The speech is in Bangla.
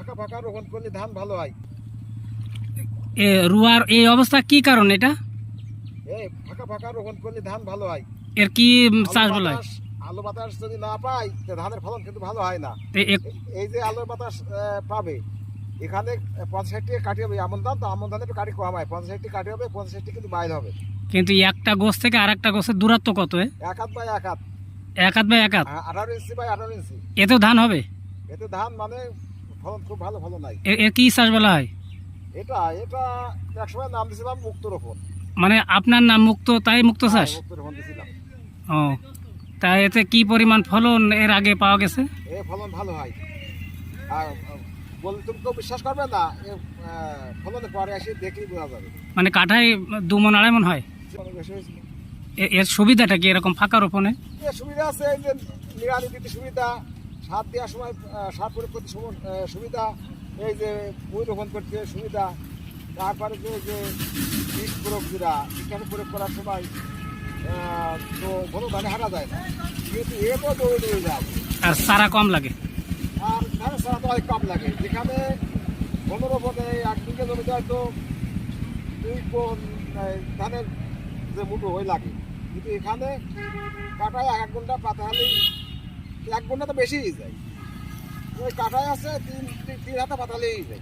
ফাঁকা ফাঁকা রোপণ করলে ধান ভালো হয়। রুয়ার এই অবস্থা কি কারণ এটা? এই ফাঁকা ফাঁকা রোপণ করলে ধান ভালো হয়। এর কি চাষ বলা হয়? আলো বাতাস যদি না পাই তো ধানের ফলন কিন্তু ভালো হয় না। এই যে আলোর বাতাস পাবে এখানে 65টি কাটি হবে আমন ধান, তো আমন ধানে একটু কাটি কম হয়, 65টি কাটি হবে, 65টি কিন্তু বাইর হবে। কিন্তু একটা গোছ থেকে আর একটা গোছের দূরত্ব কত? এক হাত বাই এক হাত, এক হাত বাই এক হাত, 18 ইঞ্চি বাই 18 ইঞ্চি। এতেও ধান হবে? এতে ধান মানে ফলন খুব ভালো ফলন হয়। এর কি চাষ বলা হয়? এটা একসময় নাম দিয়েছিলাম মুক্ত রোপণ। মানে আপনার নাম মুক্ত, তাই মুক্ত চাষ? মুক্ত রোপণ দিয়েছিলাম। ও, তা এতে কি পরিমাণ ফলন এর আগে পাওয়া গেছে? ফলন ভালো হয়। আর বললে তুমি কেউ বিশ্বাস করবে না, ফলনের পরে এসে দেখলেই বোঝা যাবে। মানে কাঠায় 2 মণ 2.5 মণ হয়? অনেক বেশি হয়েছিল। এর সুবিধাটা কি এরকম ফাঁকা রোপণে? সুবিধা আছে, এই যে নিড়ানি দিতে সুবিধা, সার দেওয়ার সময় সার প্রয়োগ করতে সুবিধা, এই যে বই রোপণ করতে সুবিধা, তারপরে যে বীজ প্রয়োগ যেটা প্রয়োগ করার সময় তো কোনো ধানে হাঁটা যায় না, কিন্তু এ তো দৌড়ে যায়। আর চারা কম লাগে? আর ধানের চারা তো অনেক কম লাগে। যেখানে 15 পদে 1 বিঘা জমিতে হয়তো 2 কোণ ধানের যে মুঠো ওই লাগে, কিন্তু এখানে কাটায় 1 ঘন্টা পাতা হলেই 1 ঘন্টা তো বেশিই যায়। ওই কাটায় আছে 3 হাতে পাতা হলেই যায়।